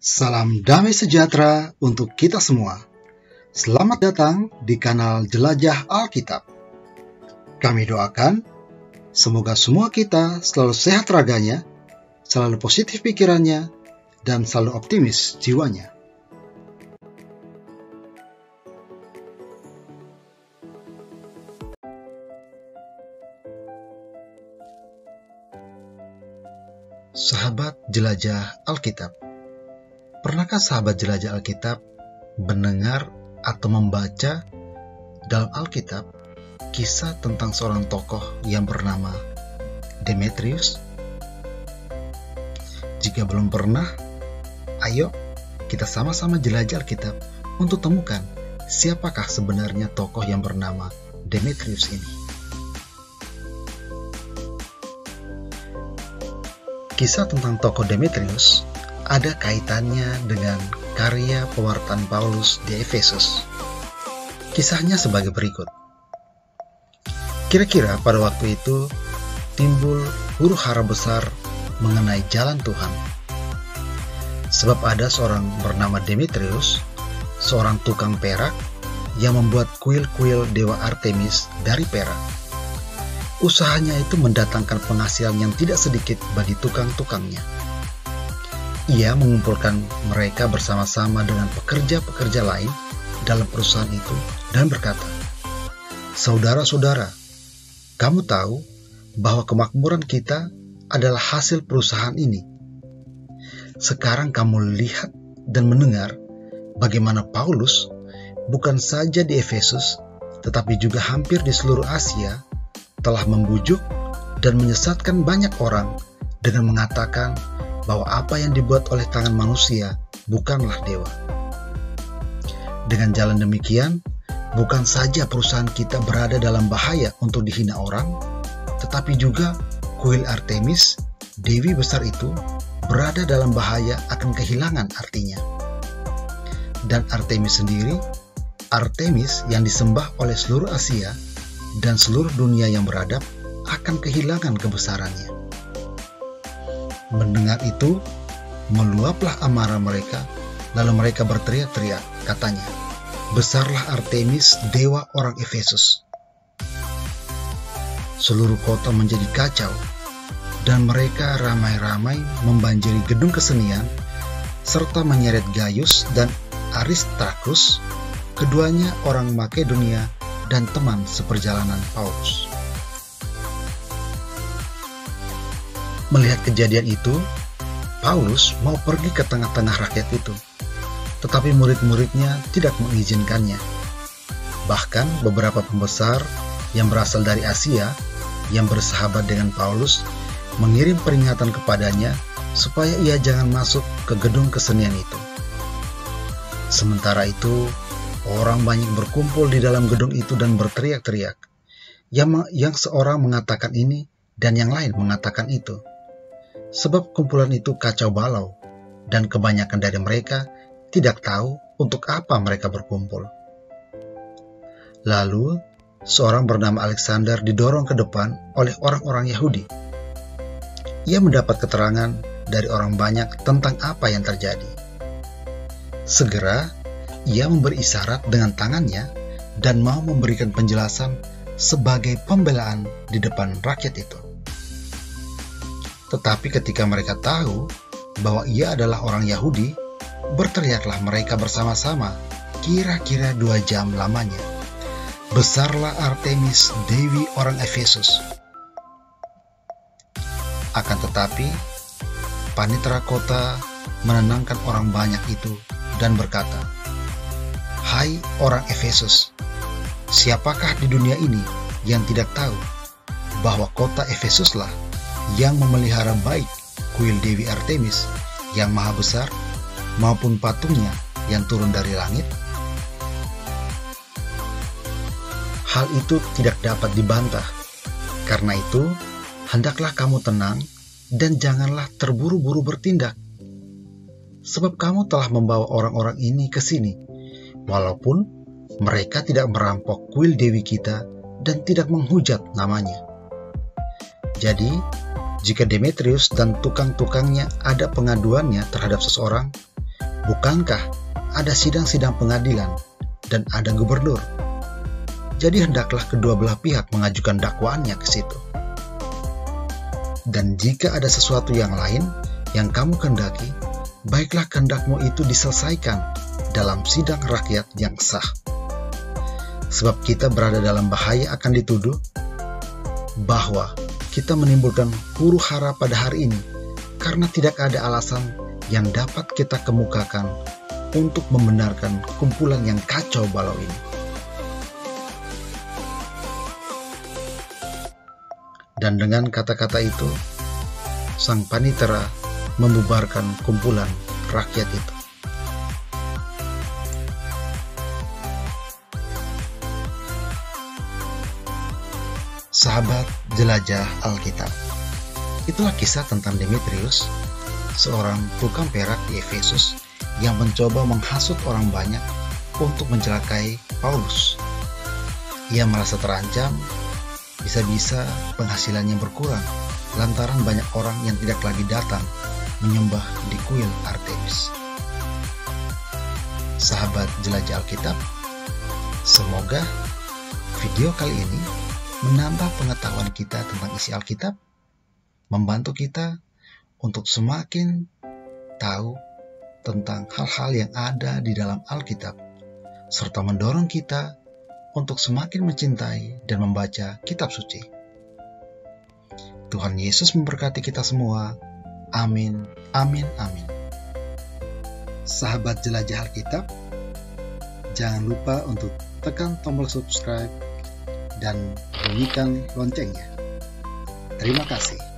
Salam damai sejahtera untuk kita semua. Selamat datang di kanal Jelajah Alkitab. Kami doakan, semoga semua kita selalu sehat raganya, selalu positif pikirannya, dan selalu optimis jiwanya. Sahabat Jelajah Alkitab, pernahkah sahabat Jelajah Alkitab mendengar atau membaca dalam Alkitab kisah tentang seorang tokoh yang bernama Demetrius? Jika belum pernah, ayo kita sama-sama jelajah Alkitab untuk temukan siapakah sebenarnya tokoh yang bernama Demetrius ini. Kisah tentang tokoh Demetrius ada kaitannya dengan karya pewartaan Paulus di Efesus. Kisahnya sebagai berikut. Kira-kira pada waktu itu timbul huru-hara besar mengenai jalan Tuhan. Sebab ada seorang bernama Demetrius, seorang tukang perak yang membuat kuil-kuil dewa Artemis dari perak. Usahanya itu mendatangkan penghasilan yang tidak sedikit bagi tukang-tukangnya. Ia mengumpulkan mereka bersama-sama dengan pekerja-pekerja lain dalam perusahaan itu dan berkata, "Saudara-saudara, kamu tahu bahwa kemakmuran kita adalah hasil perusahaan ini. Sekarang kamu lihat dan mendengar bagaimana Paulus bukan saja di Efesus, tetapi juga hampir di seluruh Asia telah membujuk dan menyesatkan banyak orang dengan mengatakan bahwa apa yang dibuat oleh tangan manusia bukanlah dewa. Dengan jalan demikian, bukan saja perusahaan kita berada dalam bahaya untuk dihina orang, tetapi juga kuil Artemis, dewi besar itu, berada dalam bahaya akan kehilangan artinya. Dan Artemis sendiri, Artemis yang disembah oleh seluruh Asia dan seluruh dunia yang beradab, akan kehilangan kebesarannya." Mendengar itu, meluaplah amarah mereka, lalu mereka berteriak-teriak, katanya, "Besarlah Artemis, dewa orang Efesus." Seluruh kota menjadi kacau, dan mereka ramai-ramai membanjiri gedung kesenian, serta menyeret Gaius dan Aristarchus, keduanya orang Makedonia dan teman seperjalanan Paulus. Melihat kejadian itu, Paulus mau pergi ke tengah-tengah rakyat itu, tetapi murid-muridnya tidak mengizinkannya. Bahkan beberapa pembesar yang berasal dari Asia yang bersahabat dengan Paulus mengirim peringatan kepadanya supaya ia jangan masuk ke gedung kesenian itu. Sementara itu, orang banyak berkumpul di dalam gedung itu dan berteriak-teriak. Yang seorang mengatakan ini dan yang lain mengatakan itu. Sebab kumpulan itu kacau balau, dan kebanyakan dari mereka tidak tahu untuk apa mereka berkumpul. Lalu, seorang bernama Alexander didorong ke depan oleh orang-orang Yahudi. Ia mendapat keterangan dari orang banyak tentang apa yang terjadi. Segera, ia memberi isyarat dengan tangannya dan mau memberikan penjelasan sebagai pembelaan di depan rakyat itu. Tetapi ketika mereka tahu bahwa ia adalah orang Yahudi, berteriaklah mereka bersama-sama, kira-kira 2 jam lamanya, "Besarlah Artemis, dewi orang Efesus." Akan tetapi, panitera kota menenangkan orang banyak itu dan berkata, "Hai orang Efesus, siapakah di dunia ini yang tidak tahu bahwa kota Efesuslah yang memelihara baik kuil Dewi Artemis yang maha besar maupun patungnya yang turun dari langit? Hal itu tidak dapat dibantah. Karena itu, hendaklah kamu tenang dan janganlah terburu-buru bertindak. Sebab kamu telah membawa orang-orang ini ke sini, walaupun mereka tidak merampok kuil dewi kita dan tidak menghujat namanya. Jadi, jika Demetrius dan tukang-tukangnya ada pengaduannya terhadap seseorang, Bukankah ada sidang-sidang pengadilan dan ada gubernur? Jadi hendaklah kedua belah pihak mengajukan dakwaannya ke situ. Dan jika ada sesuatu yang lain yang kamu kehendaki, baiklah kehendakmu itu diselesaikan dalam sidang rakyat yang sah. Sebab kita berada dalam bahaya akan dituduh bahwa kita menimbulkan huru-hara pada hari ini karena tidak ada alasan yang dapat kita kemukakan untuk membenarkan kumpulan yang kacau balau ini. Dan dengan kata-kata itu, sang panitera membubarkan kumpulan rakyat itu. Sahabat jelajah Alkitab, itulah kisah tentang Demetrius, seorang tukang perak di Efesus yang mencoba menghasut orang banyak untuk mencelakai Paulus. Ia merasa terancam, bisa-bisa penghasilannya berkurang lantaran banyak orang yang tidak lagi datang menyembah di kuil Artemis. Sahabat jelajah Alkitab, semoga video kali ini menambah pengetahuan kita tentang isi Alkitab, membantu kita untuk semakin tahu tentang hal-hal yang ada di dalam Alkitab, serta mendorong kita untuk semakin mencintai dan membaca kitab suci. Tuhan Yesus memberkati kita semua. Amin, amin, amin. Sahabat jelajah Alkitab, jangan lupa untuk tekan tombol subscribe dan bunyikan loncengnya. Terima kasih.